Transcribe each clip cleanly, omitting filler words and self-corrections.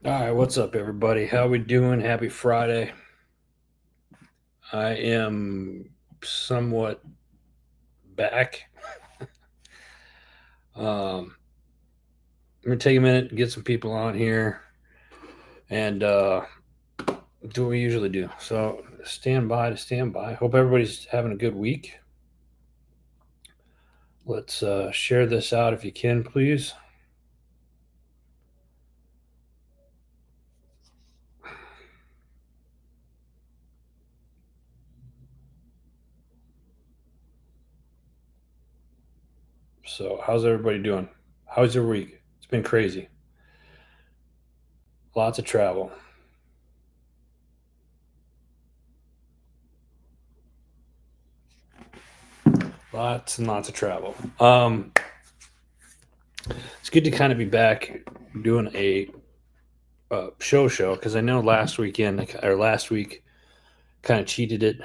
All right, what's up, everybody? How we doing? Happy Friday. I am somewhat back. I'm gonna take a minute and get some people on here and do what we usually do. So stand by to stand by. Hope everybody's having a good week. Let's share this out if you can, please. So, how's everybody doing? How's your week? It's been crazy. Lots of travel. Lots and lots of travel. It's good to kind of be back doing a show because I know last weekend or last week kind of cheated it,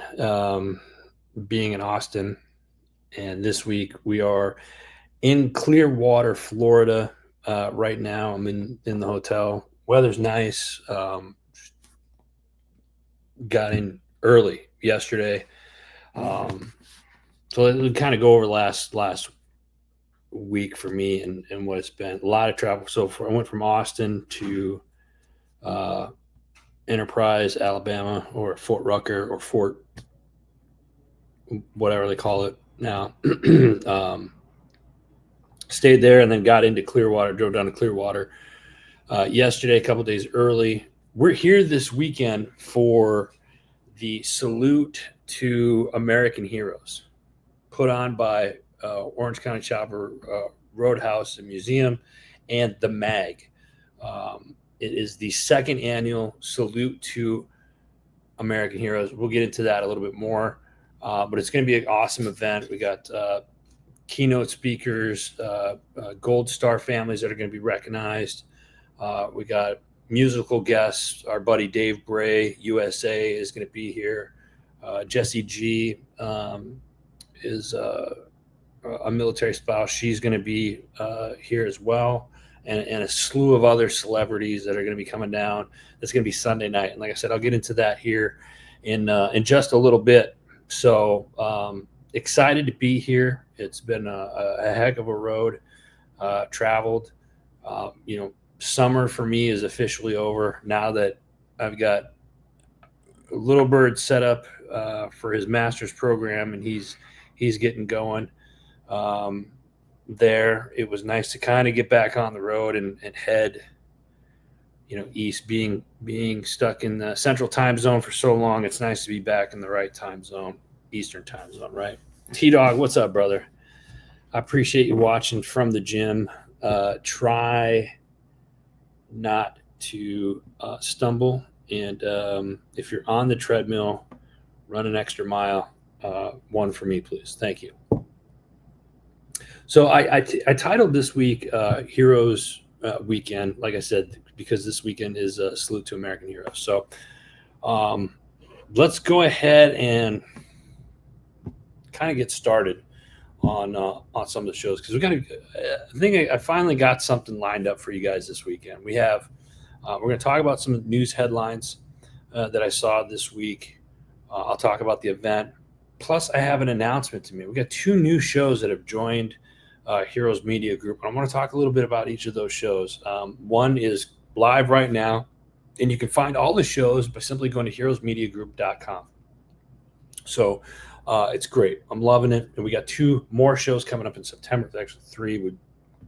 being in Austin, and this week we are in Clearwater, Florida. Right now, I'm in the hotel. Weather's nice. Got in early yesterday, um, so it kind of go over last week for me and what it's been. A lot of travel. So I went from Austin to uh, Enterprise, Alabama, or Fort Rucker, or Fort whatever they call it now. um, Stayed there and then got into Clearwater, drove down to Clearwater yesterday, a couple days early. We're here this weekend for the Salute to American Heroes, put on by Orange County Chopper Roadhouse and Museum and the MAG. It is the second annual Salute to American Heroes. We'll get into that a little bit more, but it's going to be an awesome event. We got keynote speakers, Gold Star families that are going to be recognized. We got musical guests. Our buddy Dave Bray, USA, is going to be here. Jesse G is a military spouse. She's going to be here as well. And a slew of other celebrities that are going to be coming down. That's going to be Sunday night. And like I said, I'll get into that here in just a little bit. So excited to be here. It's been a heck of a road traveled. Summer for me is officially over now that I've got Little Bird set up for his master's program, and he's getting going. Um, there, it was nice to kind of get back on the road and head east. Being stuck in the central time zone for so long, it's nice to be back in the right time zone, Eastern time zone, right? T Dog, what's up, brother? I appreciate you watching from the gym. Try not to stumble. And if you're on the treadmill, run an extra mile. One for me, please. Thank you. So I titled this week Heroes Weekend, like I said, because this weekend is a salute to American heroes. So um, let's go ahead and kind of get started on some of the shows because we got to. I think I finally got something lined up for you guys this weekend. We have we're going to talk about some news headlines that I saw this week. I'll talk about the event. Plus, I have an announcement to make. We got two new shows that have joined Heroes Media Group, and I want to talk a little bit about each of those shows. One is live right now, and you can find all the shows by simply going to heroesmediagroup.com. So it's great. I'm loving it. And we got two more shows coming up in September. It's actually three. We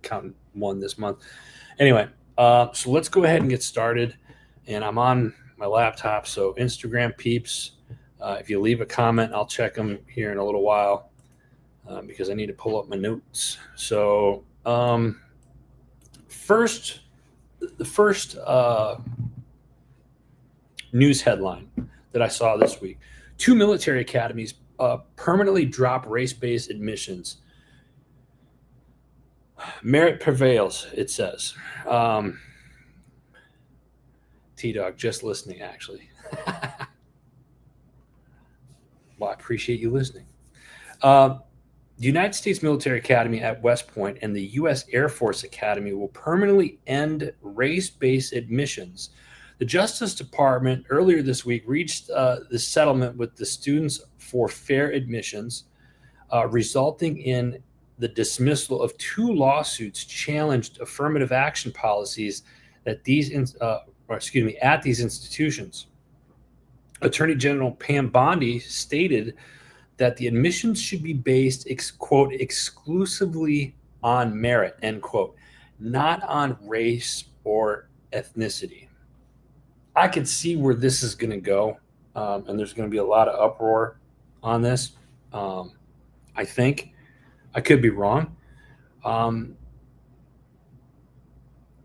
count one this month. Anyway, so let's go ahead and get started. And I'm on my laptop. So Instagram peeps, if you leave a comment, I'll check them here in a little while because I need to pull up my notes. So the first news headline that I saw this week: two military academies permanently drop race-based admissions. Merit prevails, it says. T-Dog, just listening, actually. Well, I appreciate you listening. Uh, The United States Military Academy at West Point and the U.S. Air Force Academy will permanently end race-based admissions. The Justice Department earlier this week reached the settlement with the students for fair admissions, resulting in the dismissal of 2 lawsuits challenged affirmative action policies at these institutions. Attorney General Pam Bondi stated that the admissions should be based, quote, exclusively on merit, end quote, not on race or ethnicity. I could see where this is going to go, and there's going to be a lot of uproar on this. I think I could be wrong.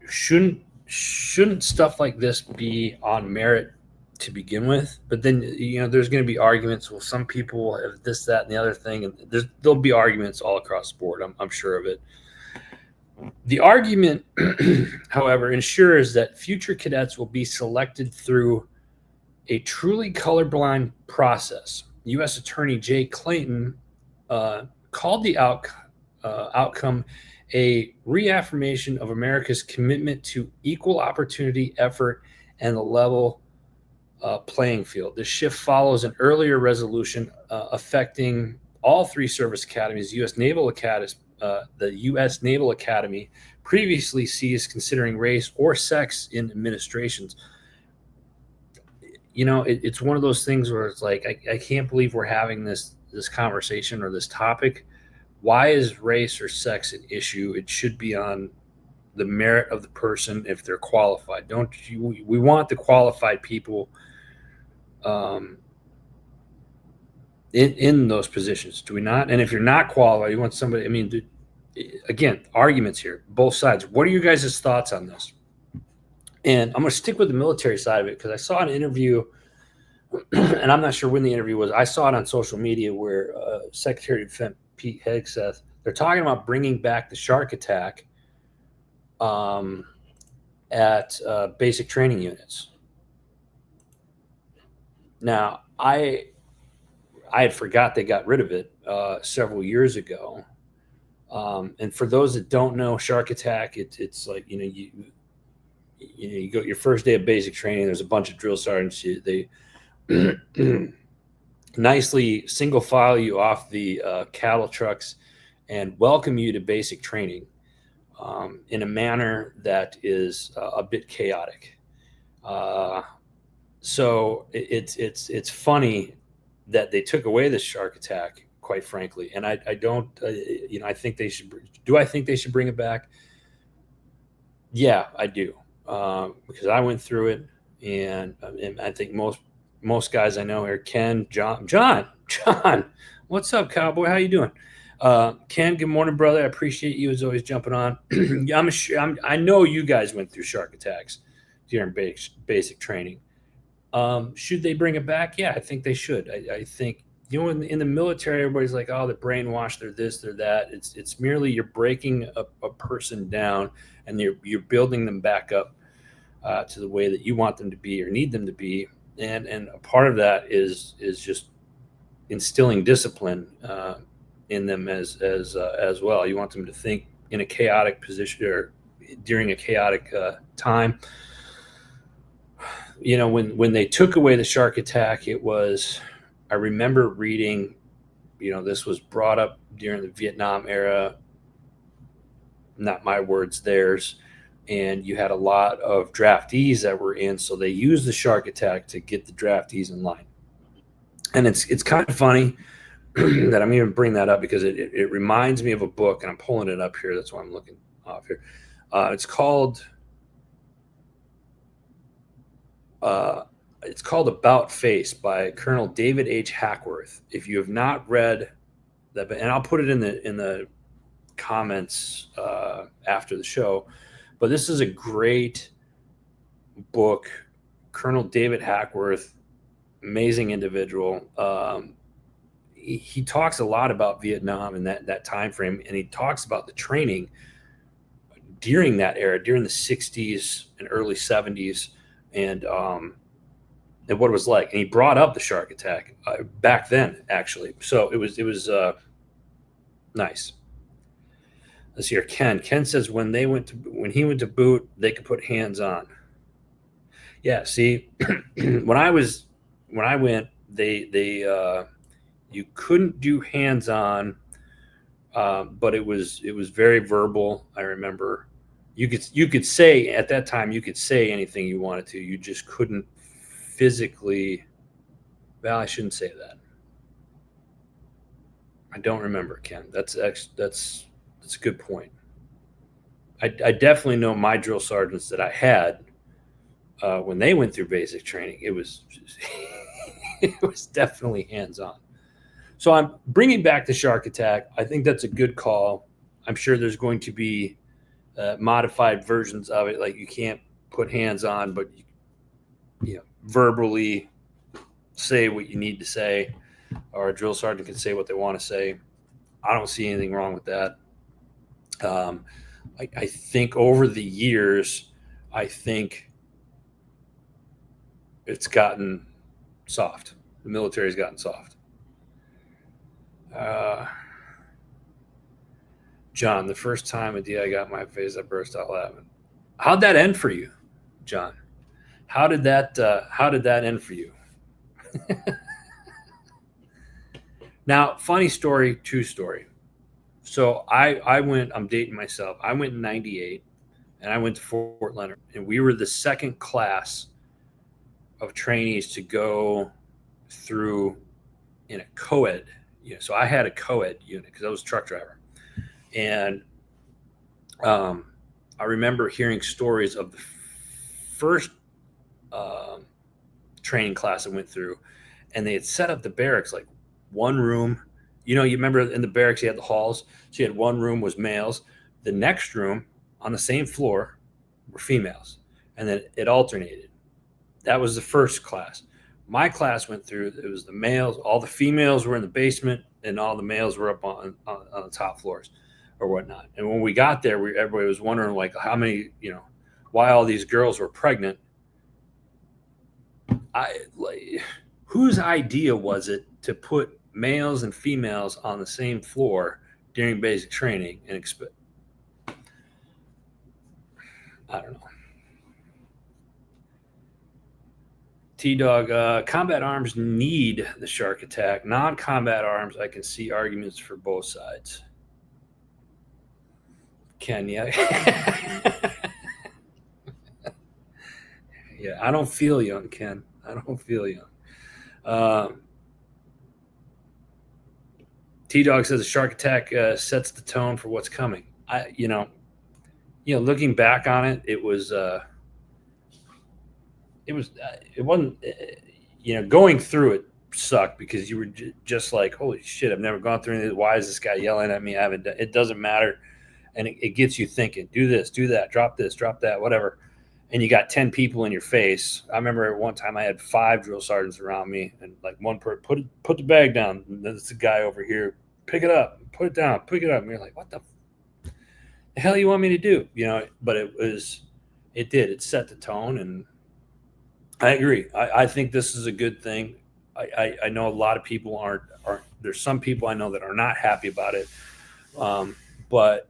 Shouldn't stuff like this be on merit to begin with? But then there's going to be arguments. Well, some people have this, that, and the other thing, and there'll be arguments all across the board. I'm sure of it. The argument, however, ensures that future cadets will be selected through a truly colorblind process. U.S. Attorney Jay Clayton called the outcome a reaffirmation of America's commitment to equal opportunity, effort, and the level playing field. This shift follows an earlier resolution affecting all 3 service academies. The U.S. Naval Academy previously ceased considering race or sex in administrations. It's one of those things where it's like, I can't believe we're having this conversation or this topic. Why is race or sex an issue? It should be on the merit of the person if they're qualified. We want the qualified people in those positions, do we not? And if you're not qualified, you want somebody. I mean, again, arguments here, both sides. What are you guys' thoughts on this? And I'm going to stick with the military side of it because I saw an interview, and I'm not sure when the interview was. I saw it on social media where Secretary of Defense Pete Hegseth, they're talking about bringing back the shark attack at basic training units. Now, I had forgot they got rid of it several years ago. And for those that don't know, shark attack, it's like, you go your first day of basic training, there's a bunch of drill sergeants. They nicely single file you off the cattle trucks and welcome you to basic training in a manner that is a bit chaotic. So it's funny that they took away the shark attack, quite frankly. And I don't, I think they should. Do I think they should bring it back? Yeah, I do, because I went through it, and I think most guys I know here, Ken, John, what's up, cowboy? How you doing? Ken, good morning, brother. I appreciate you as always jumping on. I know you guys went through shark attacks during basic training. Should they bring it back? Yeah, I think they should. I think, in the military, everybody's like, oh, they're brainwashed, they're this, they're that. It's merely you're breaking a person down and you're building them back up to the way that you want them to be or need them to be. And a part of that is just instilling discipline in them as well. You want them to think in a chaotic position or during a chaotic time. When they took away the shark attack, I remember reading, this was brought up during the Vietnam era, not my words, theirs. And you had a lot of draftees that were in, so they used the shark attack to get the draftees in line. And it's kind of funny that I'm even bringing that up because it reminds me of a book, and I'm pulling it up here. That's why I'm looking off here. It's called About Face by Colonel David H. Hackworth. If you have not read that, and I'll put it in the comments after the show, but this is a great book. Colonel David Hackworth, amazing individual. He talks a lot about Vietnam and that time frame, and he talks about the training during that era, during the 60s and early 70s, and what it was like. And he brought up the shark attack back then, actually. So it was Nice. Let's hear Ken. Ken says when he went to boot, they could put hands on. Yeah. See, when I went, they you couldn't do hands on, but it was very verbal. I remember you could say at that time you could say anything you wanted to. You just couldn't physically. Well, I shouldn't say that. I don't remember, Ken. That's a good point. I definitely know my drill sergeants that I had when they went through basic training. It was it was definitely hands on. So I'm bringing back the shark attack. I think that's a good call. I'm sure there's going to be modified versions of it, like you can't put hands on, but you verbally say what you need to say, or a drill sergeant can say what they want to say. I don't see anything wrong with that. I think over the years, I think it's gotten soft. The military's gotten soft. John, the first time a DI got my face, I burst out laughing. How'd that end for you, John? How did that end for you? Now, funny story, true story. So I went, I'm dating myself. I went in 98 and I went to Fort Leonard, and we were the second class of trainees to go through in a co-ed. So I had a co-ed unit because I was a truck driver. And I remember hearing stories of the first training class I went through, and they had set up the barracks like one room. You remember in the barracks you had the halls. So you had one room was males. The next room on the same floor were females, and then it alternated. That was the first class. My class went through. It was the males. All the females were in the basement, and all the males were up on the top floors or whatnot. And when we got there, everybody was wondering like how many, why all these girls were pregnant. Whose idea was it to put males and females on the same floor during basic training and expect? I don't know. T-Dog, combat arms need the shark attack. Non-combat arms, I can see arguments for both sides. Ken, yeah. Yeah, I don't feel young, Ken. I don't feel young. T-Dog says the shark attack sets the tone for what's coming. Looking back on it, it wasn't, going through it sucked because you were just like, holy shit, I've never gone through anything. Why is this guy yelling at me? I haven't done, it doesn't matter. And it gets you thinking, do this, do that, drop this, drop that, whatever. And you got 10 people in your face. I remember at one time I had 5 drill sergeants around me, and like one person put the bag down. And there's the guy over here, pick it up, put it down, pick it up. And you're like, what the hell you want me to do? But it set the tone, and I agree. I think this is a good thing. I know a lot of people aren't. There's some people I know that are not happy about it. But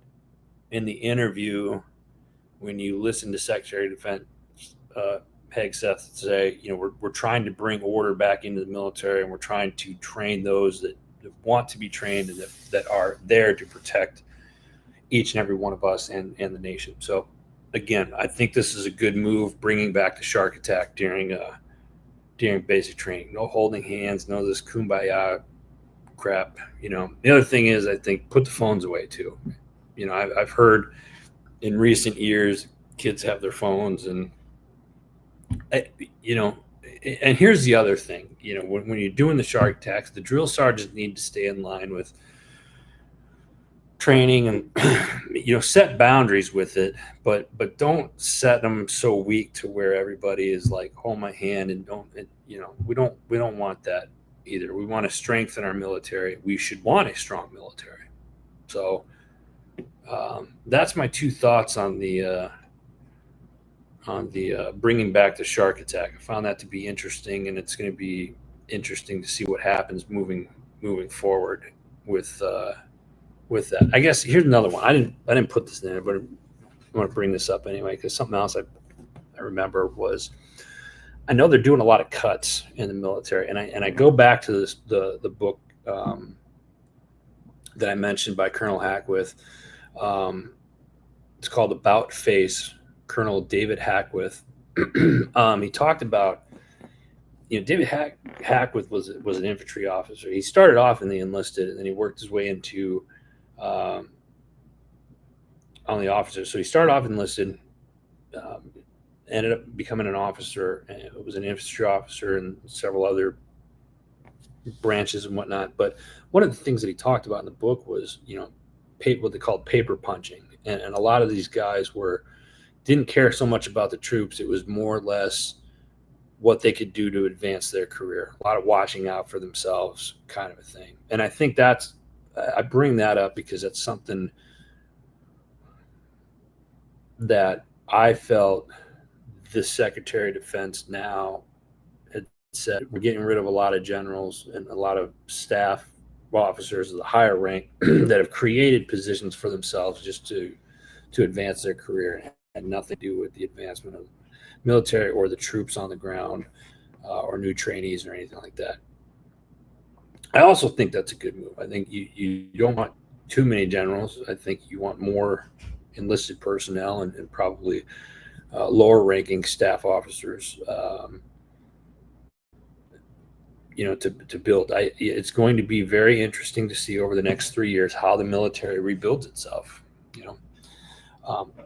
in the interview, when you listen to Secretary of Defense Hegseth say, we're trying to bring order back into the military, and we're trying to train those that want to be trained and that are there to protect each and every one of us and the nation. So, again, I think this is a good move, bringing back the shark attack during basic training. No holding hands, no this kumbaya crap. The other thing is, I think put the phones away too. I've heard in recent years kids have their phones, and and here's the other thing. When you're doing the shark attacks, the drill sergeants need to stay in line with training and set boundaries with it, but don't set them so weak to where everybody is like, hold my hand, and we don't want that either. We want to strengthen our military. We should want a strong military. So that's my 2 thoughts on the bringing back the shark attack. I found that to be interesting, and it's going to be interesting to see what happens moving forward with with that. I guess here's another one. I didn't put this in there, but I want to bring this up anyway because something else I remember was I know they're doing a lot of cuts in the military, and I go back to the book that I mentioned by Colonel Hackwith. It's called About Face. Colonel David Hackwith. He talked about, David Hackwith was an infantry officer. He started off in the enlisted, and then he worked his way into on the officers. So he started off enlisted, ended up becoming an officer, and it was an infantry officer and several other branches and whatnot. But one of the things that he talked about in the book was, what they called paper punching, and a lot of these guys didn't care so much about the troops. It was more or less what they could do to advance their career. A lot of watching out for themselves kind of a thing. And I think I bring that up because it's something that I felt the Secretary of Defense now had said, we're getting rid of a lot of generals and a lot of staff officers of the higher rank that have created positions for themselves just to advance their career and had nothing to do with the advancement of military or the troops on the ground or new trainees or anything like that. I also think that's a good move. I think you don't want too many generals. I think you want more enlisted personnel and probably lower ranking staff officers to build. It's going to be very interesting to see over the next 3 years how the military rebuilds itself.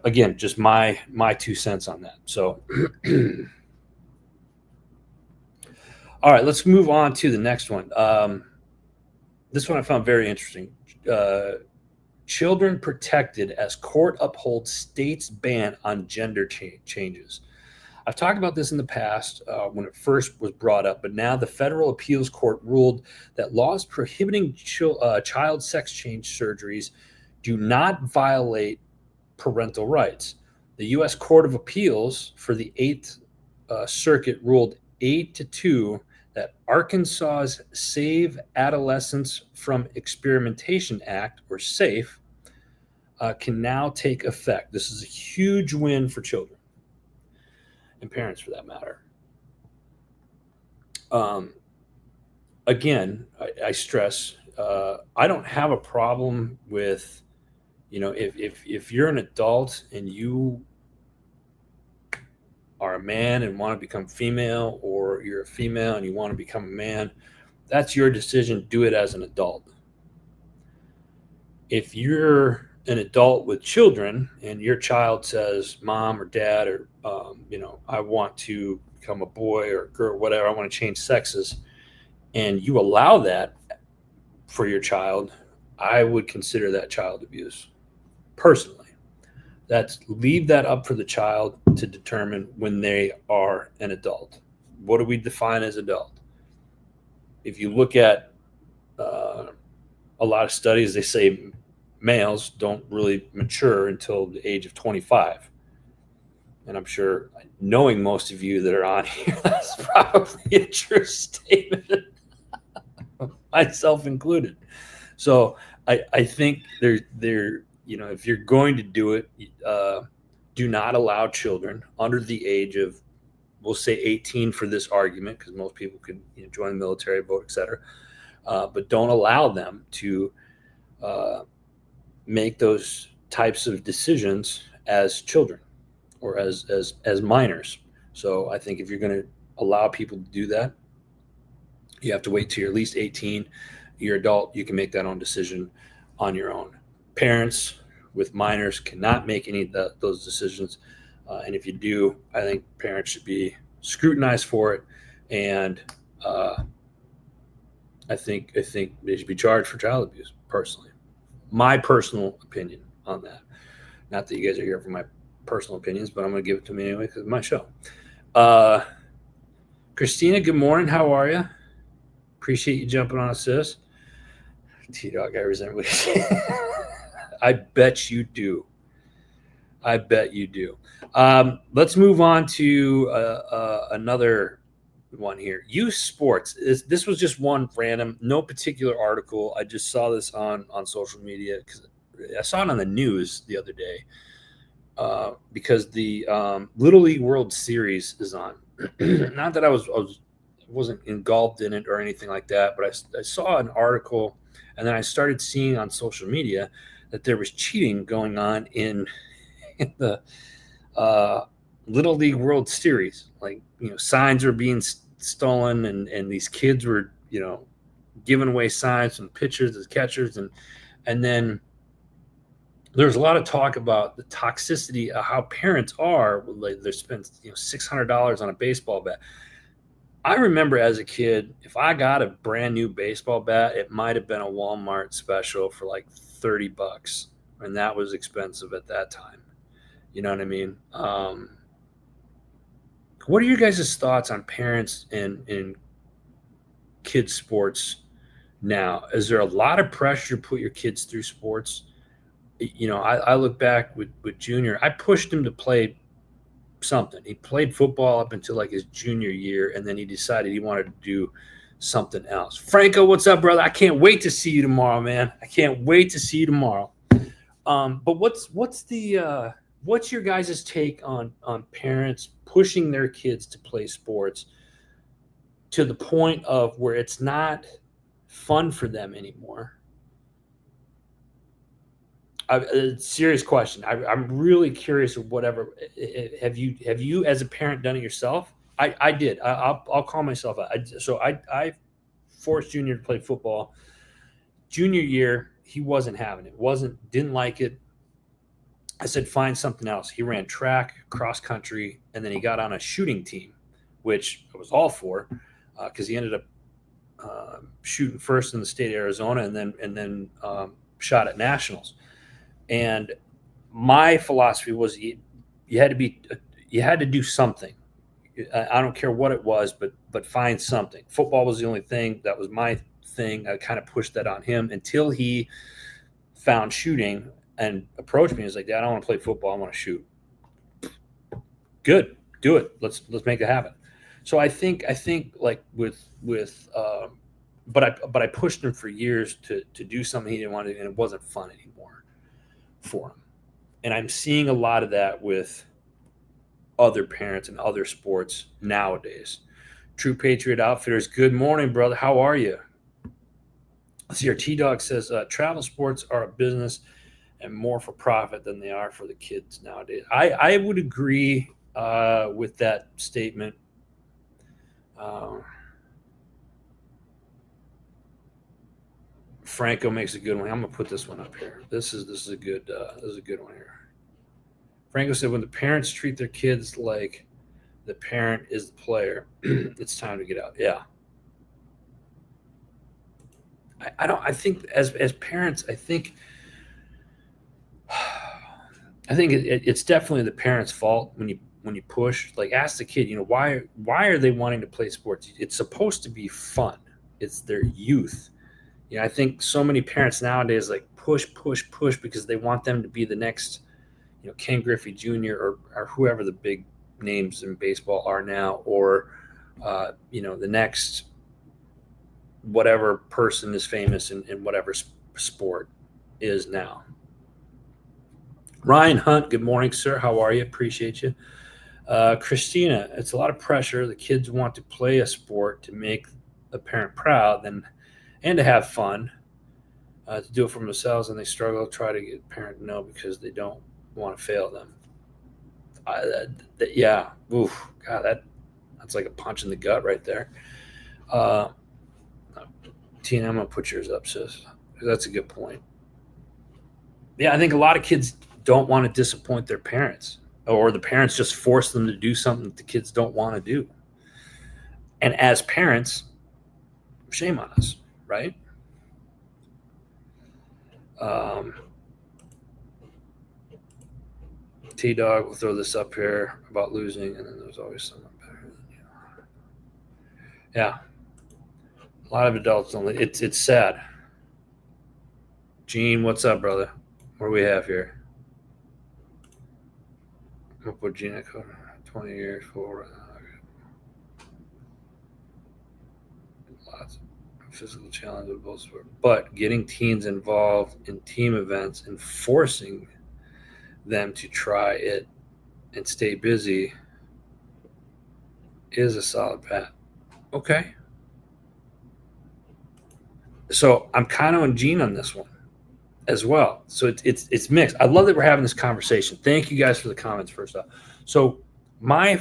Again, just my 2 cents on that. So, all right, let's move on to the next one. This one I found very interesting. Children protected as court upholds state's ban on gender changes. I've talked about this in the past when it first was brought up, but now the Federal Appeals Court ruled that laws prohibiting child sex change surgeries do not violate parental rights. The U.S. Court of Appeals for the 8th Circuit ruled 8-2 that Arkansas's Save Adolescents from Experimentation Act, or SAFE, can now take effect. This is a huge win for children and parents, for that matter. Again, I stress, I don't have a problem with, if you're an adult and you are a man and want to become female, or you're a female and you want to become a man, that's your decision. Do it as an adult. If you're an adult with children and your child says, mom or dad, or, I want to become a boy or girl, whatever, I want to change sexes, and you allow that for your child, I would consider that child abuse personally. Leave that up for the child to determine when they are an adult. What do we define as adult? If you look at a lot of studies, they say males don't really mature until the age of 25. And I'm sure, knowing most of you that are on here, that's probably a true statement, myself included. So I think if you're going to do it, do not allow children under the age of, we'll say 18 for this argument, because most people can join the military, vote, etc. But don't allow them to make those types of decisions as children or as minors. So I think if you're going to allow people to do that, you have to wait till you're at least 18. You're adult, you can make that own decision on your own. Parents with minors cannot make any of those decisions. And if you do, I think parents should be scrutinized for it. And I think they should be charged for child abuse, personally. My personal opinion on that. Not that you guys are here for my personal opinions, but I'm going to give it to me anyway because it's my show. Christina, good morning. How are you? Appreciate you jumping on us, sis. T-Dog, I resent what you say. I bet you do. Let's move on to another one here. Youth sports. This was just one random, no particular article. I just saw this on social media because I saw it on the news the other day. Because the Little League World Series is on. Not that I wasn't engulfed in it or anything like that, but I saw an article, and then I started seeing on social media that there was cheating going on in the Little League World Series. Like, signs were being stolen, and these kids were, giving away signs and pitchers as catchers, and then there's a lot of talk about the toxicity of how parents are. Like, they spend $600 on a baseball bat. I remember as a kid, if I got a brand new baseball bat, it might have been a Walmart special for like $30, and that was expensive at that time. You know what I mean? What are your guys' thoughts on parents in kids sports now? Is there a lot of pressure to put your kids through sports? I look back with Junior. I pushed him to play something. He played football up until like his junior year, and then he decided he wanted to do something else. Franco, what's up, brother? I can't wait to see you tomorrow, man. I can't wait to see you tomorrow. But what's your guys' take on parents pushing their kids to play sports to the point of where it's not fun for them anymore? A serious question. I'm really curious of whatever. Have you as a parent done it yourself? I did. I'll call myself out. I forced Junior to play football. Junior year, he wasn't having it. Didn't like it. I said, find something else. He ran track, cross country, and then he got on a shooting team, which I was all for, because he ended up shooting first in the state of Arizona, and then shot at nationals. And my philosophy was you had to do something. I don't care what it was, but find something. Football was the only thing that was my thing. I kind of pushed that on him until he found shooting and approached me. He was like, "Dad, I don't want to play football. I want to shoot." Good, do it. Let's make it happen. So I think like with but I pushed him for years to do something he didn't want to do, and it wasn't fun anymore for him. And I'm seeing a lot of that with other parents and other sports nowadays. True Patriot Outfitters, good morning, brother. How are you? Let's see here. T-Dog says, travel sports are a business and more for profit than they are for the kids nowadays. I would agree with that statement. Franco makes a good one. I'm gonna put this one up here. This is a good one here. Franco said, when the parents treat their kids like the parent is the player, it's time to get out. Yeah. I think as parents, I think it's definitely the parent's fault when you push. Like, ask the kid, why are they wanting to play sports? It's supposed to be fun. It's their youth. I think so many parents nowadays like push because they want them to be the next, Ken Griffey Jr. or whoever the big names in baseball are now, or the next whatever person is famous in whatever sport is now. Ryan Hunt, good morning, sir. How are you? Appreciate you. Christina, it's a lot of pressure. The kids want to play a sport to make the parent proud and to have fun, to do it for themselves, and they struggle to try to get the parent to know because they don't want to fail them. Yeah. Oof. God, that's like a punch in the gut right there. Tina, I'm going to put yours up, sis. That's a good point. Yeah, I think a lot of kids don't want to disappoint their parents, or the parents just force them to do something that the kids don't want to do. And as parents, shame on us, right? T-Dog will throw this up here about losing, and then there's always someone better than you. Yeah. A lot of adults don't. It's sad. Gene, what's up, brother? What do we have here? I'm going to put Gene at 20 years for. lots of physical challenges, but getting teens involved in team events and forcing them to try it and stay busy is a solid path. Okay. So I'm kind of on Gene on this one as well. So it's mixed. I love that we're having this conversation. Thank you guys for the comments first off. So my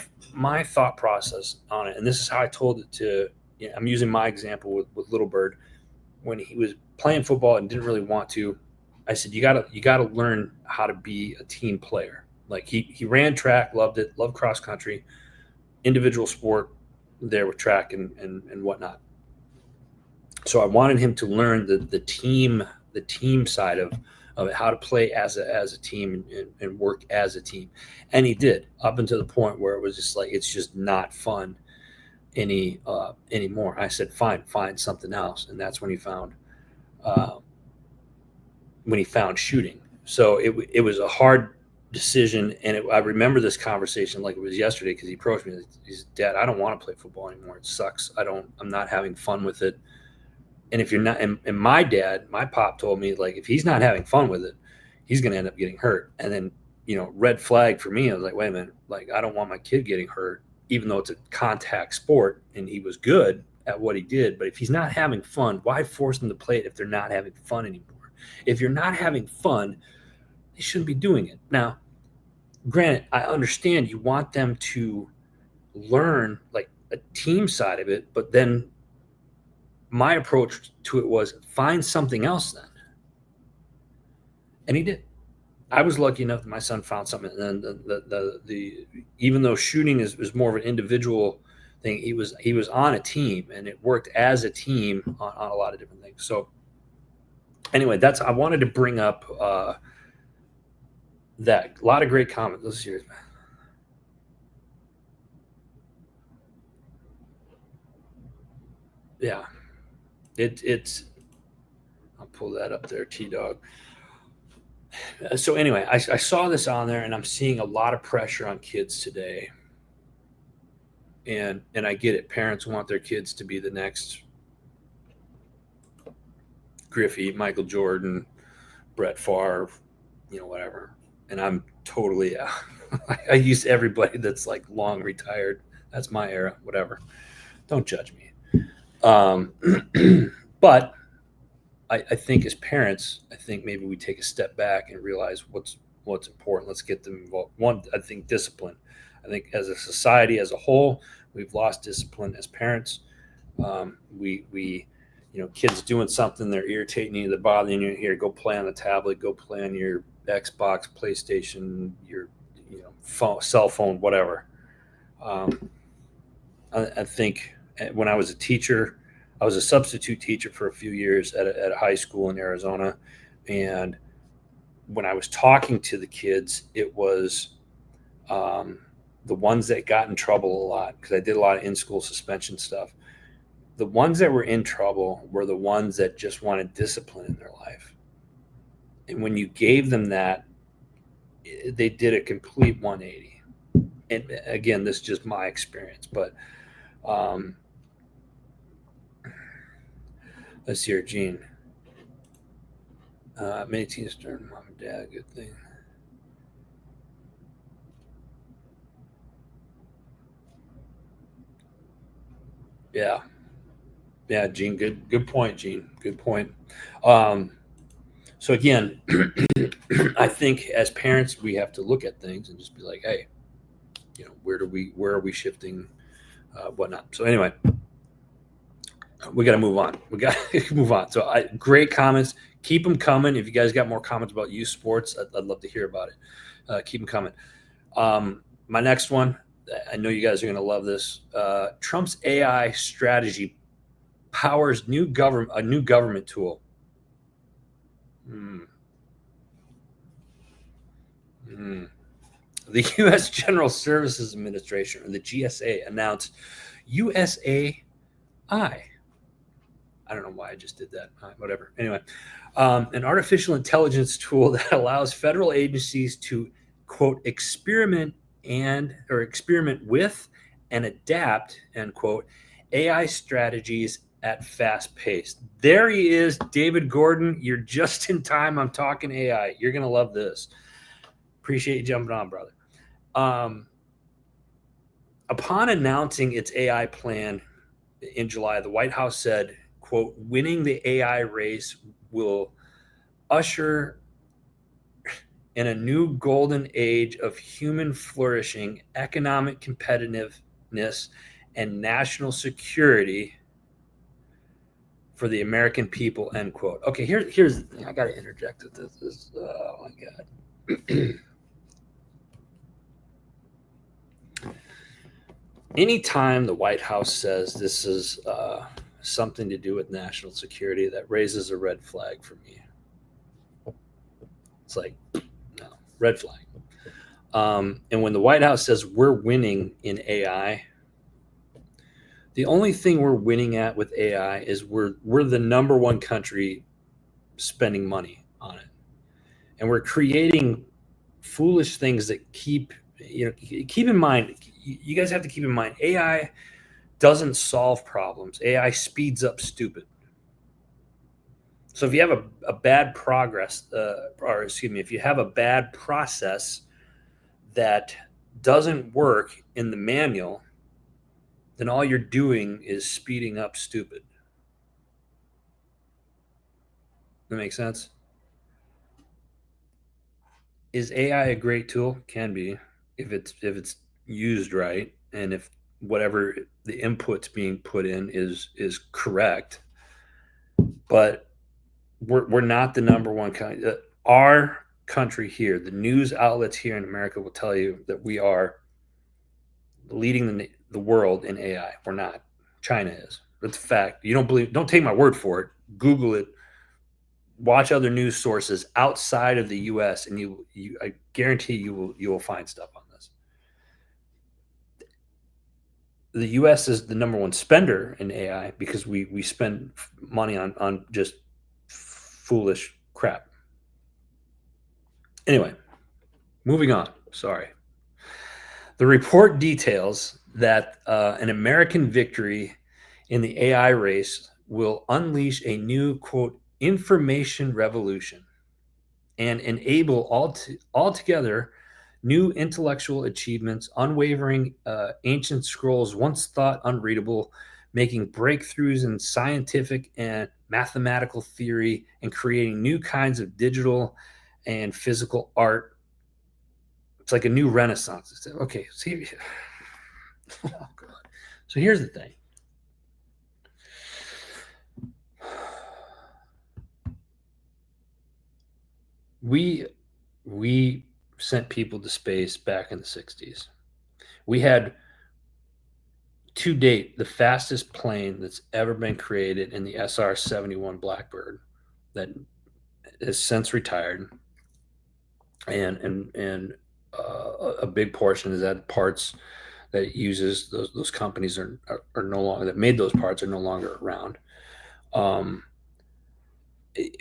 thought process on it, and this is how I told it to, I'm using my example with Little Bird when he was playing football and didn't really want to. I said, you gotta learn how to be a team player. Like he ran track, loved it, loved cross country, individual sport there with track and whatnot. So I wanted him to learn the team side of it, how to play as a team and work as a team. And he did, up until the point where it was just like, it's just not fun anymore. I said, fine, find something else. And that's when he found shooting. So it was a hard decision. And I remember this conversation like it was yesterday, because he approached me. He's, Dad, I don't want to play football anymore. It sucks. I'm not having fun with it. And if you're not, and my pop told me, like, if he's not having fun with it, he's going to end up getting hurt. And then, red flag for me. I was like, wait a minute, like, I don't want my kid getting hurt, even though it's a contact sport and he was good at what he did. But if he's not having fun, why force them to play it if they're not having fun anymore? If you're not having fun, they shouldn't be doing it. Now, granted, I understand you want them to learn like a team side of it, but then my approach to it was find something else then. And he did. I was lucky enough that my son found something. And then the even though shooting is more of an individual thing, he was on a team, and it worked as a team on a lot of different things. So anyway, I wanted to bring up that. A lot of great comments. Let's hear it. Yeah. It's I'll pull that up there, T-Dog. So anyway, I saw this on there, and I'm seeing a lot of pressure on kids today. And I get it. Parents want their kids to be the next Griffey, Michael Jordan, Brett Favre, whatever. And I'm totally I use everybody that's like long retired. That's my era, whatever. Don't judge me. But I think as parents, I think maybe we take a step back and realize what's important. Let's get them involved. One, I think discipline. I think as a society as a whole, we've lost discipline as parents. We kids doing something, they're irritating you, they're bothering you. Here, go play on the tablet, go play on your Xbox, PlayStation, your phone, cell phone, whatever. I think when I was a teacher, I was a substitute teacher for a few years at a high school in Arizona. And when I was talking to the kids, it was the ones that got in trouble a lot, because I did a lot of in-school suspension stuff. The ones that were in trouble were the ones that just wanted discipline in their life. And when you gave them that, they did a complete 180. And again, this is just my experience, but let's see here, Gene. Many teens turn mom and dad, good thing. Yeah, Gene. Good point, Gene. Good point. So again, I think as parents, we have to look at things and just be like, hey, where are we shifting, whatnot. So anyway, we got to move on. So great comments. Keep them coming. If you guys got more comments about youth sports, I'd love to hear about it. Keep them coming. My next one, I know you guys are going to love this. Trump's AI strategy powers a new government tool. The U.S. General Services Administration, or the GSA, announced USAI. I don't know why I just did that. Whatever. Anyway, an artificial intelligence tool that allows federal agencies to, quote, experiment with and adapt, end quote, AI strategies at fast pace. There he is, David Gordon. You're just in time. I'm talking AI. You're going to love this. Appreciate you jumping on, brother. Upon announcing its AI plan in July, the White House said, quote, winning the AI race will usher in a new golden age of human flourishing, economic competitiveness, and national security for the American people, end quote. Okay, here's the thing. I got to interject with this. Oh, my God. Anytime the White House says this is something to do with national security, that raises a red flag for me. It's like, no, red flag. And when the White House says we're winning in AI, the only thing we're winning at with AI is we're the number one country spending money on it, and we're creating foolish things that keep in mind. You guys have to keep in mind AI doesn't solve problems. AI speeds up stupid. So if you have a bad progress, or excuse me, if you have a bad process that doesn't work in the manual, then all you're doing is speeding up stupid. That makes sense? Is AI a great tool? Can be, if it's used right, and if whatever the input's being put in is correct. But we're not the number one country. Our country here, the news outlets here in America will tell you that we are leading the world in AI. We're not. China is. That's a fact. You don't believe? Don't take my word for it. Google it. Watch other news sources outside of the U.S. and I guarantee you will find stuff on this. The U.S. is the number one spender in AI because we spend money on just foolish crap. Anyway, moving on. Sorry. The report details that an American victory in the AI race will unleash a new, quote, information revolution and enable altogether new intellectual achievements, unwavering ancient scrolls once thought unreadable, making breakthroughs in scientific and mathematical theory, and creating new kinds of digital and physical art. It's like a new renaissance. Okay, oh God. So here's the thing. We sent people to space back in the 60s. We had, to date, the fastest plane that's ever been created in the SR-71 Blackbird that has since retired. And a big portion is that parts that it uses, those companies are no longer, that made those parts are no longer around.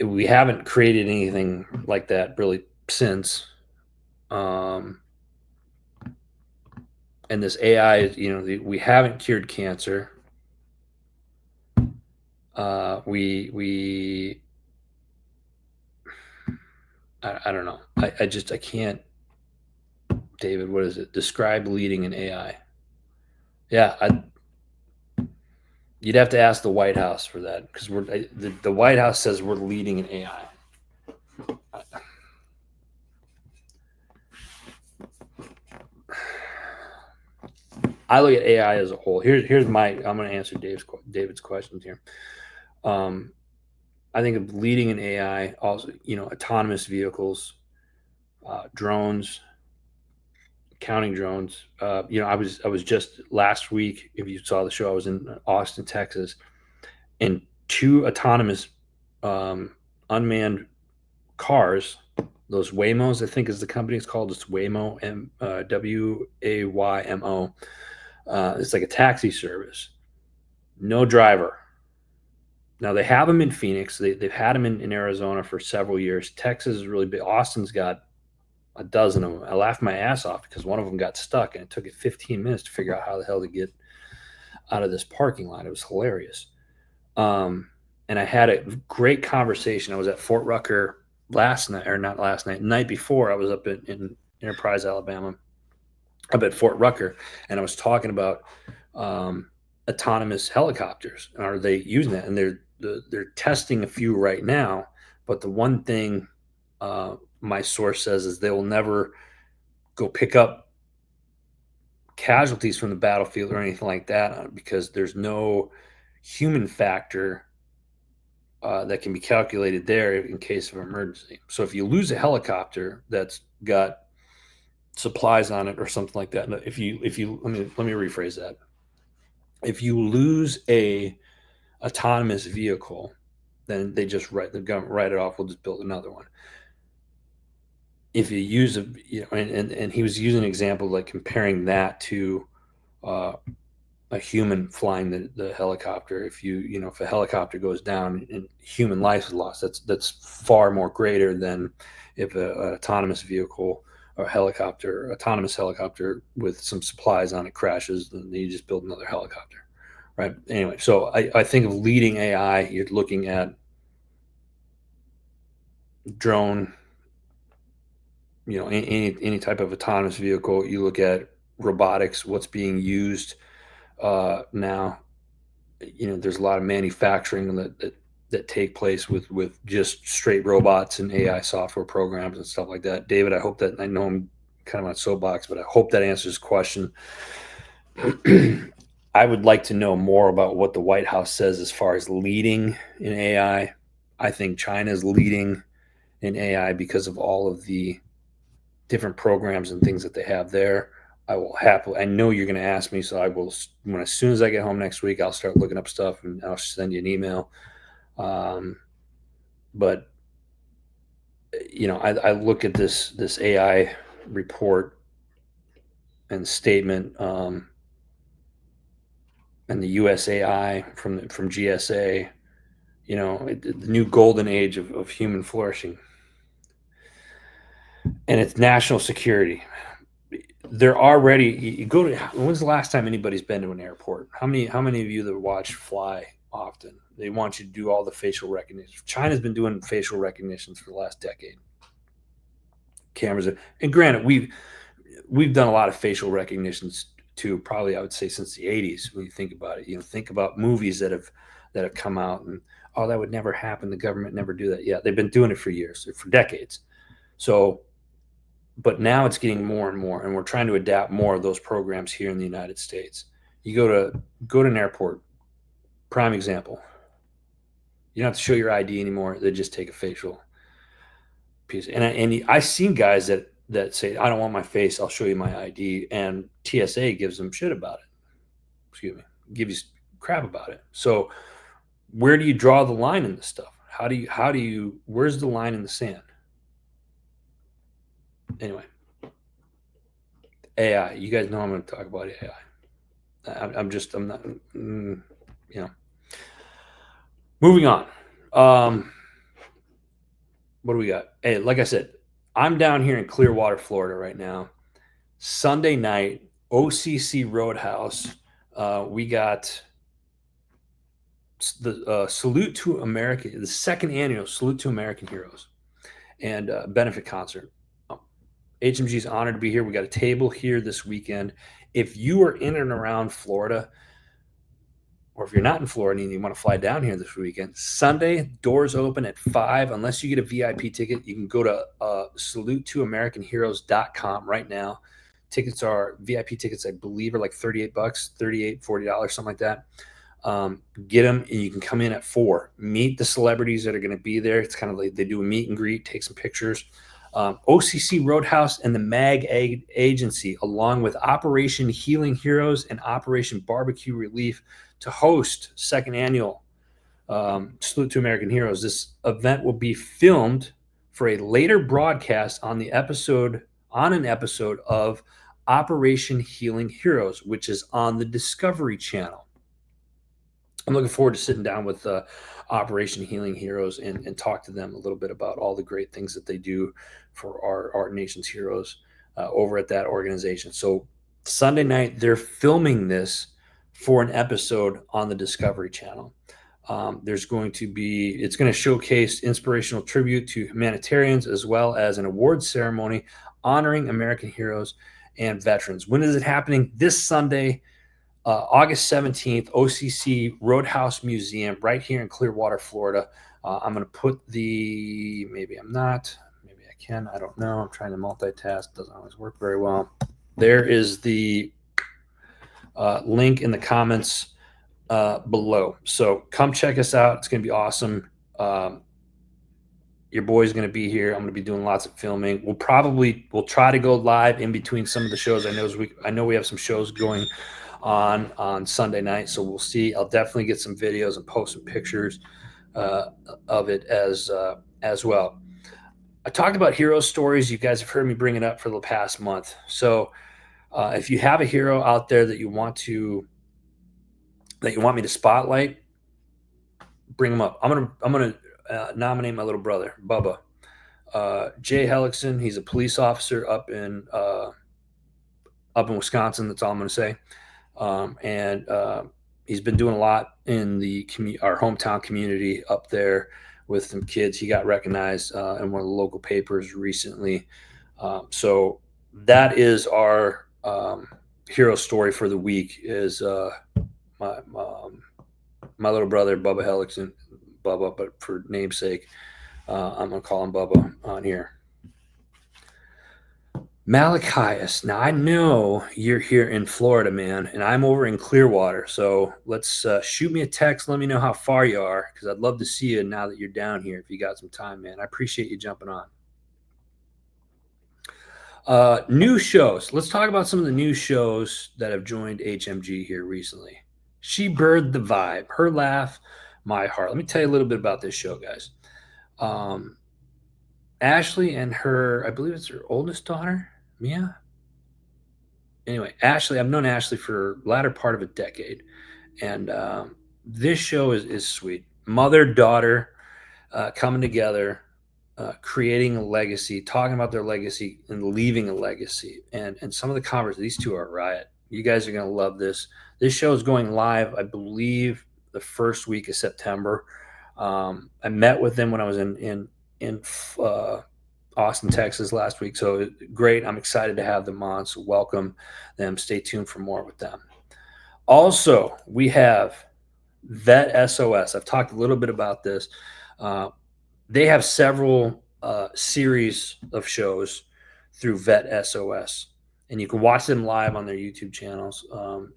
We haven't created anything like that really since. And this AI is, we haven't cured cancer. I don't know. I can't. David, what is it? Describe leading in AI. Yeah, you'd have to ask the White House for that, because the White House says we're leading in AI. I look at AI as a whole. Here's I'm going to answer David's questions here. I think of leading in AI, also, autonomous vehicles, drones, counting drones. I was just last week, if you saw the show, I was in Austin, Texas, and 2 autonomous unmanned cars, those Waymos, I think is the company it's called. It's Waymo, Waymo. It's like a taxi service, no driver. Now they have them in Phoenix. They've had them in Arizona for several years. Texas is really big. Austin's got a dozen of them. I laughed my ass off because one of them got stuck, and it took it 15 minutes to figure out how the hell to get out of this parking lot. It was hilarious. And I had a great conversation. I was at Fort Rucker night before. I was up in Enterprise, Alabama, up at Fort Rucker, and I was talking about um, autonomous helicopters. Are they using that? And they're testing a few right now. But the one thing my source says is they will never go pick up casualties from the battlefield or anything like that because there's no human factor that can be calculated there in case of emergency. So if you lose a helicopter that's got supplies on it or something like that, if you let me rephrase that. If you lose a autonomous vehicle, then the government write it off. We'll just build another one. If you use and he was using an example like comparing that to uh, a human flying the helicopter. If a helicopter goes down and human life is lost, that's far more greater than if an autonomous vehicle or autonomous helicopter with some supplies on it crashes, then you just build another helicopter, right? Anyway, so I think of leading AI, you're looking at drone, any type of autonomous vehicle. You look at robotics, what's being used now. There's a lot of manufacturing that take place with just straight robots and AI software programs and stuff like that. David, I know I'm kind of on soapbox, but I hope that answers the question. I would like to know more about what the White House says as far as leading in AI. I think China is leading in AI because of all of the different programs and things that they have there. I know you're going to ask me, so I will, as soon as I get home next week, I'll start looking up stuff and I'll send you an email. But I look at this AI report and statement, and the USAI from GSA, the new golden age of human flourishing, and it's national security. They're already, you go to, when's the last time anybody's been to an airport? How many of you that watch fly often, they want you to do all the facial recognition? China's been doing facial recognitions for the last decade. Cameras and granted, we've done a lot of facial recognitions too, probably I would say since the 80s. When you think about it, think about movies that have come out and, oh, that would never happen, the government never do that. Yeah, they've been doing it for years, for decades. So, but now it's getting more and more, and we're trying to adapt more of those programs here in the United States. You go to an airport, prime example. You don't have to show your ID anymore. They just take a facial piece. And I've seen guys that say, I don't want my face, I'll show you my ID, and TSA gives them shit about it. Excuse me, give you crap about it. So where do you draw the line in this stuff? Where's the line in the sand? Anyway, AI. You guys know I'm going to talk about AI. I'm not, moving on. What do we got? Hey, like I said, I'm down here in Clearwater, Florida right now. Sunday night, OCC Roadhouse. We got the Salute to America, the second annual Salute to American Heroes and benefit concert. HMG is honored to be here. We got a table here this weekend. If you are in and around Florida, or if you're not in Florida and you want to fly down here this weekend, Sunday, doors open at 5. Unless you get a VIP ticket, you can go to salutetoamericanheroes.com right now. VIP tickets, I believe, are like $38, $38, $40, something like that. Get them, and you can come in at 4. Meet the celebrities that are going to be there. It's kind of like they do a meet and greet, take some pictures. OCC Roadhouse and the MAG Agency, along with Operation Healing Heroes and Operation Barbecue Relief, to host second annual Salute to American Heroes. This event will be filmed for a later broadcast on an episode of Operation Healing Heroes, which is on the Discovery Channel. I'm looking forward to sitting down with Operation Healing Heroes and talk to them a little bit about all the great things that they do for our nation's heroes over at that organization. So Sunday night, they're filming this for an episode on the Discovery Channel. It's going to showcase inspirational tribute to humanitarians as well as an awards ceremony honoring American heroes and veterans. When is it happening? This Sunday, August 17th, OCC Roadhouse Museum right here in Clearwater, Florida. I'm going to put maybe I'm not, maybe I can, I don't know. I'm trying to multitask. Doesn't always work very well. There is the link in the comments below. So come check us out. It's going to be awesome. Your boy's going to be here. I'm going to be doing lots of filming. We'll try to go live in between some of the shows. I know we have some shows going on Sunday night, so we'll see. I'll definitely get some videos and post some pictures of it as well. I talked about hero stories. You guys have heard me bring it up for the past month. So if you have a hero out there that you want me to spotlight, bring them up. I'm gonna nominate my little brother, Bubba. Jay Hellickson. He's a police officer up in Wisconsin. That's all I'm gonna say. And he's been doing a lot in our hometown community up there with some kids. He got recognized in one of the local papers recently. So that is our hero story for the week. Is my little brother, Bubba Hellickson. Bubba, but for namesake, I'm going to call him Bubba on here. Malachias. Now, I know you're here in Florida, man, and I'm over in Clearwater. So let's shoot me a text. Let me know how far you are, because I'd love to see you now that you're down here if you got some time, man. I appreciate you jumping on. New shows. Let's talk about some of the new shows that have joined HMG here recently. She Bird the Vibe. Her laugh, my heart. Let me tell you a little bit about this show, guys. Ashley and her, I believe it's her oldest daughter, Mia. Anyway, Ashley, I've known Ashley for the latter part of a decade. And this show is sweet. Mother, daughter coming together, creating a legacy, talking about their legacy and leaving a legacy. And some of the conversations, these two are a riot. You guys are going to love this. This show is going live, I believe, the first week of September. I met with them when I was in Austin, Texas last week. So great. I'm excited to have them on. So welcome them. Stay tuned for more with them. Also, we have Vet SOS. I've talked a little bit about this. They have several series of shows through Vet SOS. And you can watch them live on their YouTube channels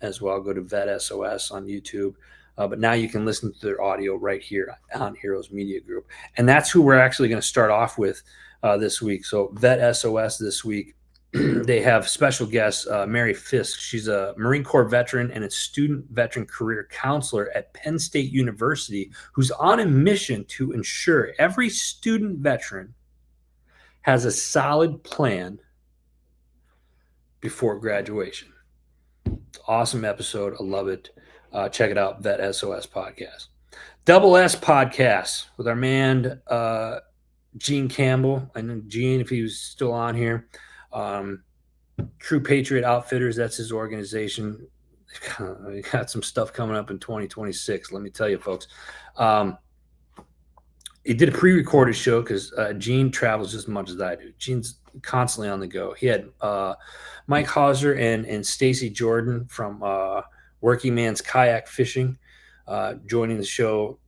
as well. Go to Vet SOS on YouTube. But now you can listen to their audio right here on Heroes Media Group. And that's who we're actually going to start off with this week. So Vet SOS this week, they have special guest Mary Fisk. She's a Marine Corps veteran and a student veteran career counselor at Penn State University, who's on a mission to ensure every student veteran has a solid plan before graduation. It's an awesome episode. I love it. Check it out, Vet SOS Podcast. Double S Podcast with our man, Gene Campbell. I know Gene, if he was still on here. True Patriot Outfitters, that's his organization. We got some stuff coming up in 2026. Let me tell you, folks. He did a pre-recorded show because Gene travels just as much as I do. Gene's constantly on the go. He had Mike Hauser and Stacy Jordan from Working Man's Kayak Fishing joining the show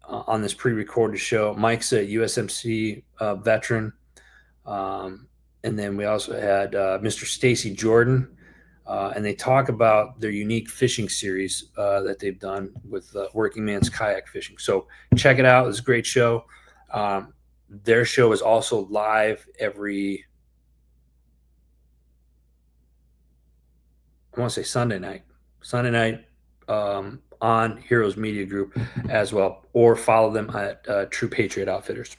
on this pre-recorded show. Mike's a USMC veteran. And then we also had Mr. Stacy Jordan, and they talk about their unique fishing series that they've done with Working Man's Kayak Fishing. So check it out. It's a great show. Their show is also live every, I want to say Sunday night on Heroes Media Group as well, or follow them at True Patriot Outfitters.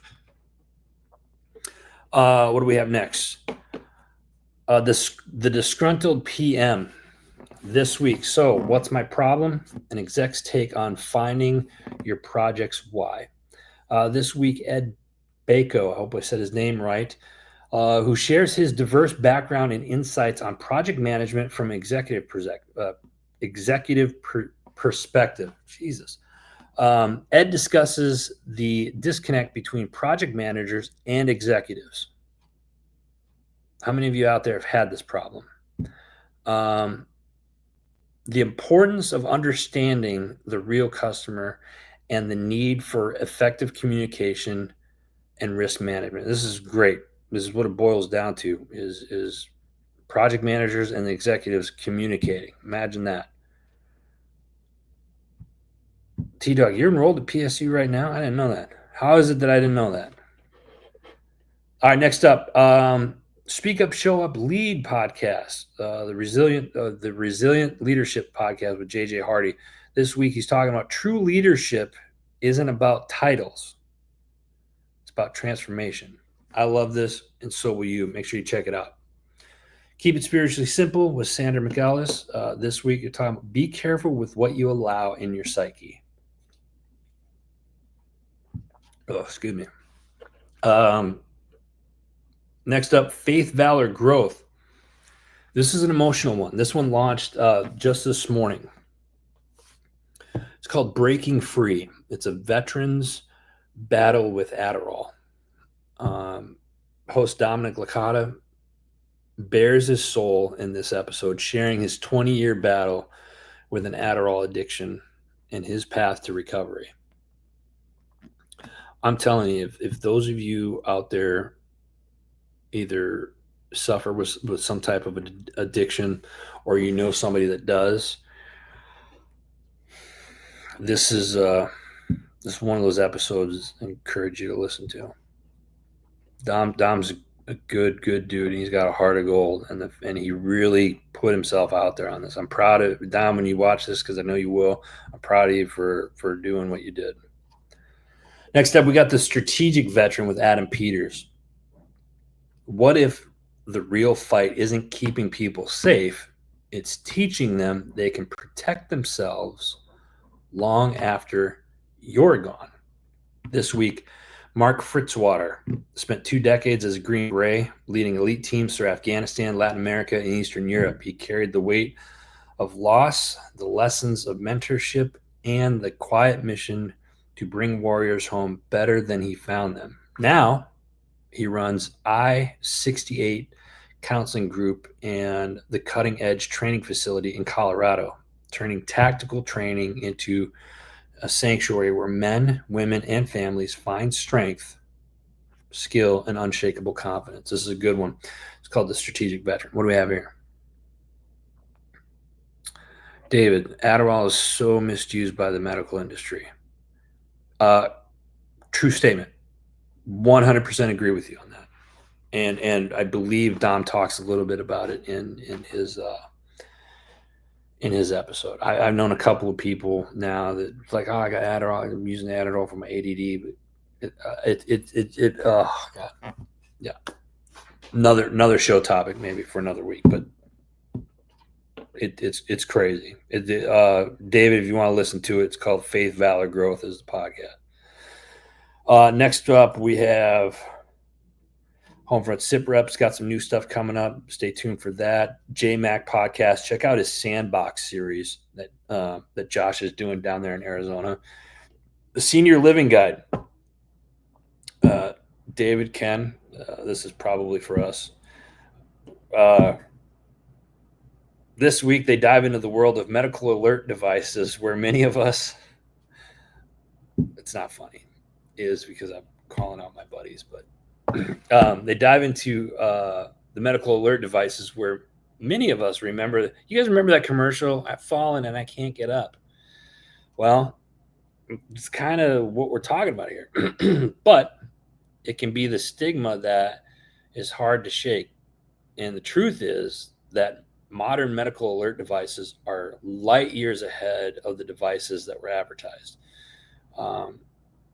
What do we have next? The Disgruntled PM this week. So what's my problem? An exec's take on finding your project's why. This week, Ed Bako, I hope I said his name right, who shares his diverse background and insights on project management from executive perspective. Jesus. Ed discusses the disconnect between project managers and executives. How many of you out there have had this problem? The importance of understanding the real customer and the need for effective communication and risk management. This is great. This is what it boils down to is project managers and the executives communicating. Imagine that. T-Dog, you're enrolled at PSU right now? I didn't know that. How is it that I didn't know that? All right, next up, Speak Up, Show Up, Lead podcast, the Resilient Leadership podcast with JJ Hardy. This week, he's talking about true leadership isn't about titles; it's about transformation. I love this, and so will you. Make sure you check it out. Keep It Spiritually Simple with Sandra McAllis. This week, you're talking about be careful with what you allow in your psyche. Oh, excuse me. Next up, Faith, Valor, Growth. This is an emotional one. This one launched just this morning. It's called Breaking Free. It's a veteran's battle with Adderall. Host Dominic Licata bears his soul in this episode, sharing his 20-year battle with an Adderall addiction and his path to recovery. I'm telling you, if those of you out there either suffer with some type of addiction or you know somebody that does, this is one of those episodes I encourage you to listen to. Dom's a good dude. He's got a heart of gold, and he really put himself out there on this. I'm proud of Dom when you watch this, because I know you will. I'm proud of you for doing what you did. Next up, we got the strategic veteran with Adam Peters. What if the real fight isn't keeping people safe? It's teaching them they can protect themselves long after you're gone. This week, Mark Fritzwater spent 2 decades as a Green Beret, leading elite teams through Afghanistan, Latin America, and Eastern Europe. He carried the weight of loss, the lessons of mentorship, and the quiet mission to bring warriors home better than he found them. Now, he runs I-68 Counseling Group and the Cutting Edge Training Facility in Colorado, turning tactical training into a sanctuary where men, women, and families find strength, skill, and unshakable confidence. This is a good one. It's called The Strategic Veteran. What do we have here? David, Adderall is so misused by the medical industry. True statement. 100% agree with you on that. And I believe Dom talks a little bit about it in his episode. I've known a couple of people now that like, oh, I got Adderall. I'm using Adderall for my ADD, but oh God, yeah. Another show topic maybe for another week, but it's crazy. David, if you want to listen to it, it's called Faith, Valor, Growth is the podcast. Next up, we have Homefront Sip Reps. Got some new stuff coming up. Stay tuned for that. JMac podcast. Check out his Sandbox series that Josh is doing down there in Arizona. The Senior Living Guide. David, Ken, this is probably for us. This week, they dive into the world of medical alert devices, where many of us, it's not funny, is because I'm calling out my buddies, but they dive into the medical alert devices where many of us remember. You guys remember that commercial? I've fallen and I can't get up. Well, it's kind of what we're talking about here. But it can be the stigma that is hard to shake. And the truth is that modern medical alert devices are light years ahead of the devices that were advertised.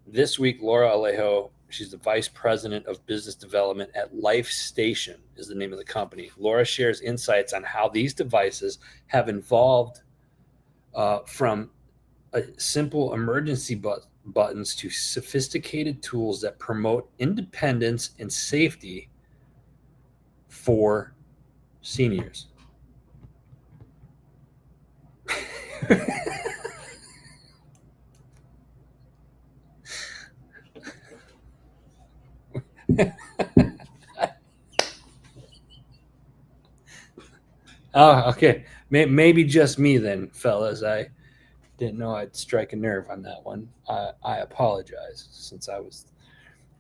This week, Laura Alejo, she's the vice president of business development at Life Station, is the name of the company. Laura shares insights on how these devices have evolved from simple emergency buttons to sophisticated tools that promote independence and safety for seniors. Oh, okay. Maybe just me then, fellas. I didn't know I'd strike a nerve on that one. I apologize. Since I was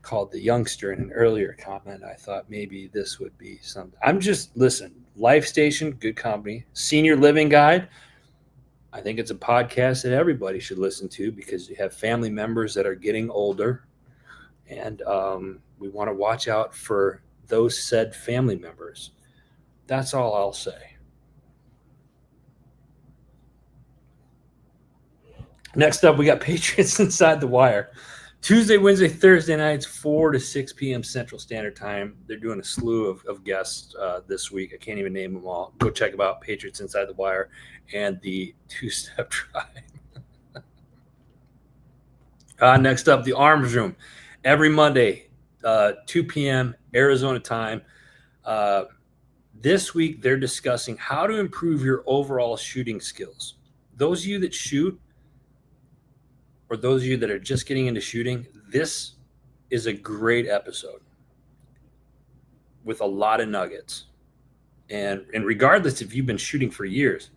called the youngster in an earlier comment, I thought maybe this would be something. I'm just, listen, Life Station, good company. Senior Living Guide, I think it's a podcast that everybody should listen to because you have family members that are getting older. And we want to watch out for those said family members. That's all I'll say. Next up, we got Patriots Inside the Wire. Tuesday, Wednesday, Thursday nights, 4 to 6 p.m. Central Standard Time. They're doing a slew of guests this week. I can't even name them all. Go check them out, Patriots Inside the Wire and the Two-Step Drive. Next up, the Arms Room. Every Monday, 2 p.m. Arizona time. This week, they're discussing how to improve your overall shooting skills. Those of you that shoot, or those of you that are just getting into shooting, this is a great episode with a lot of nuggets. And regardless if you've been shooting for years,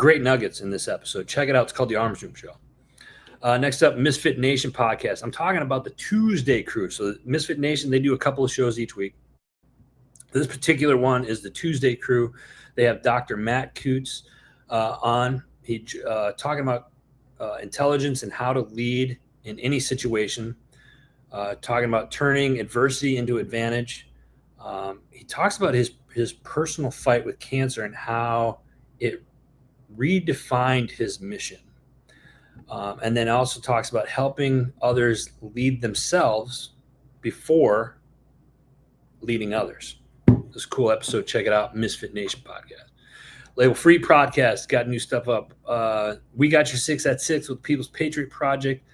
great nuggets in this episode. Check it out. It's called The Arms Room Show. Next up, Misfit Nation podcast. I'm talking about the Tuesday crew. So Misfit Nation, they do a couple of shows each week. This particular one is the Tuesday crew. They have Dr. Matt Coots on. He talking about intelligence and how to lead in any situation, talking about turning adversity into advantage. He talks about his personal fight with cancer and how it redefined his mission. And then also talks about helping others lead themselves before leading others. This is a cool episode. Check it out. Misfit Nation podcast. Label Free podcast, got new stuff up. We got your 6 at 6 with People's Patriot Project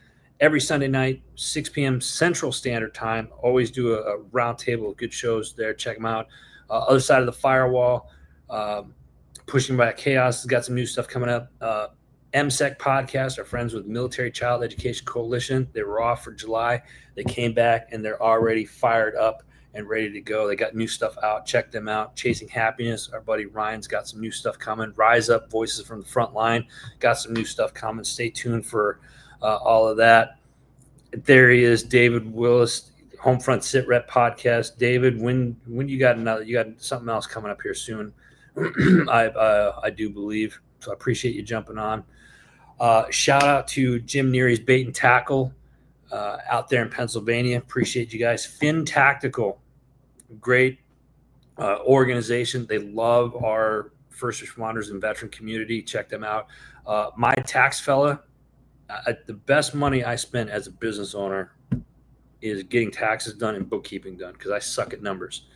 every Sunday night, 6 p.m. Central Standard Time. Always do a round table of good shows there. Check them out. Other Side of the Firewall, Pushing Back Chaos has got some new stuff coming up. MSEC podcast, our friends with Military Child Education Coalition. They were off for July. They came back and they're already fired up and ready to go. They got new stuff out. Check them out. Chasing Happiness, our buddy Ryan's got some new stuff coming. Rise Up, Voices from the Front Line, got some new stuff coming. Stay tuned for all of that. There he is, David Willis, Homefront Sit Rep podcast. David, when you got something else coming up here soon? I do believe. So I appreciate you jumping on. Shout out to Jim Neary's Bait and Tackle out there in Pennsylvania. Appreciate you guys. Finn Tactical, great organization. They love our first responders and veteran community. Check them out. My Tax Fella, the best money I spent as a business owner is getting taxes done and bookkeeping done because I suck at numbers.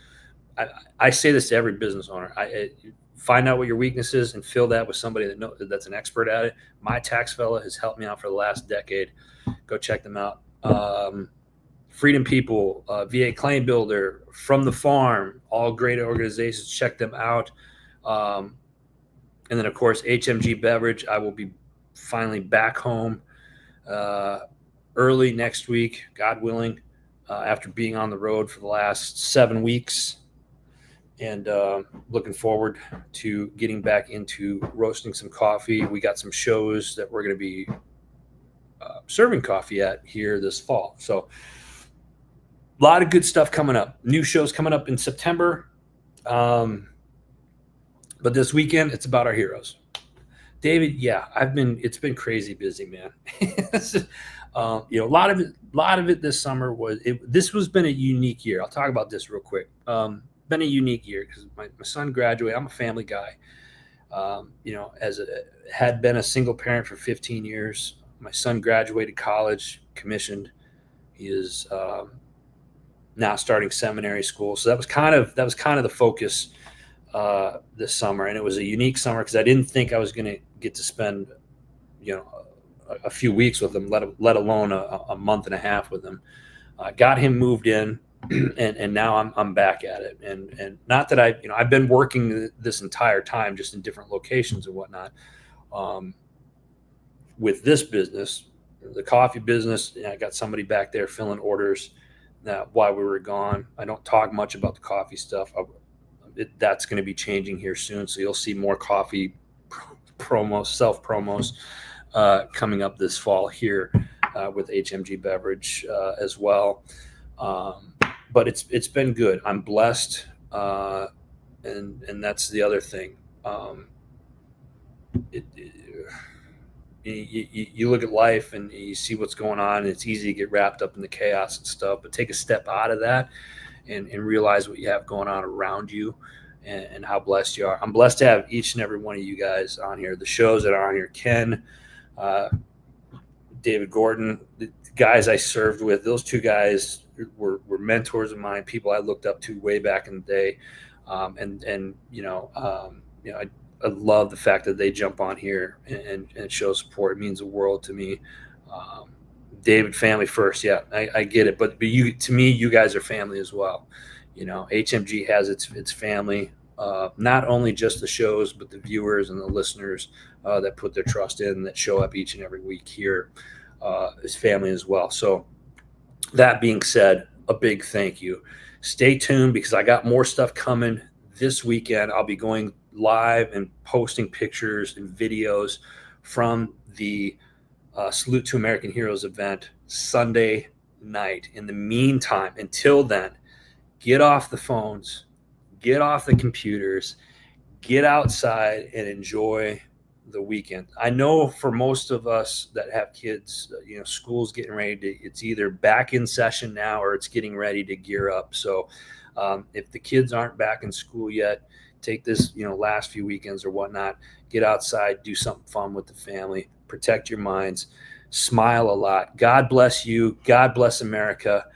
I say this to every business owner. Find out what your weakness is and fill that with somebody that's an expert at it. My Tax Fella has helped me out for the last decade. Go check them out. Freedom People, VA Claim Builder, From the Farm, all great organizations. Check them out. And then, of course, HMG Beverage. I will be finally back home early next week, God willing, after being on the road for the last 7 weeks. And looking forward to getting back into roasting some coffee. We got some shows that we're going to be serving coffee at here this fall. So a lot of good stuff coming up. New shows coming up in September. But this weekend, it's about our heroes. David, yeah, it's been crazy busy, man. A lot of it this summer this was been a unique year. I'll talk about this real quick. Been a unique year because my son graduated. I'm a family guy. Had been a single parent for 15 years. My son graduated college, commissioned. He is now starting seminary school. So that was kind of the focus this summer, and it was a unique summer because I didn't think I was going to get to spend, a few weeks with him, let alone a month and a half with him. Got him moved in. And now I'm back at it, and not that I've been working this entire time just in different locations and whatnot. With this business, the coffee business, I got somebody back there filling orders. while we were gone. I don't talk much about the coffee stuff. That's going to be changing here soon, so you'll see more coffee promos, self promos coming up this fall here with HMG Beverage as well. But it's been good. I'm blessed, and that's the other thing. You look at life and you see what's going on, and it's easy to get wrapped up in the chaos and stuff. But take a step out of that and realize what you have going on around you and how blessed you are. I'm blessed to have each and every one of you guys on here. The shows that are on here, Ken, David Gordon, the guys I served with, those two guys were mentors of mine, people I looked up to way back in the day. I love the fact that they jump on here and show support. It means the world to me. David, family first. Yeah, I get it. But to me, you guys are family as well. HMG has its family, not only just the shows, but the viewers and the listeners that put their trust in, that show up each and every week here is family as well. So that being said, a big thank you. Stay tuned because I got more stuff coming this weekend. I'll be going live and posting pictures and videos from the Salute to American Heroes event Sunday night. In the meantime, until then, get off the phones, get off the computers, get outside and enjoy the weekend. I know for most of us that have kids, school's getting ready it's either back in session now or it's getting ready to gear up. So if the kids aren't back in school yet, take this, last few weekends or whatnot, get outside, do something fun with the family, protect your minds, smile a lot. God bless you. God bless America.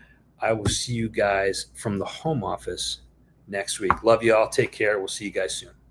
I will see you guys from the home office next week. Love you all. Take care. We'll see you guys soon.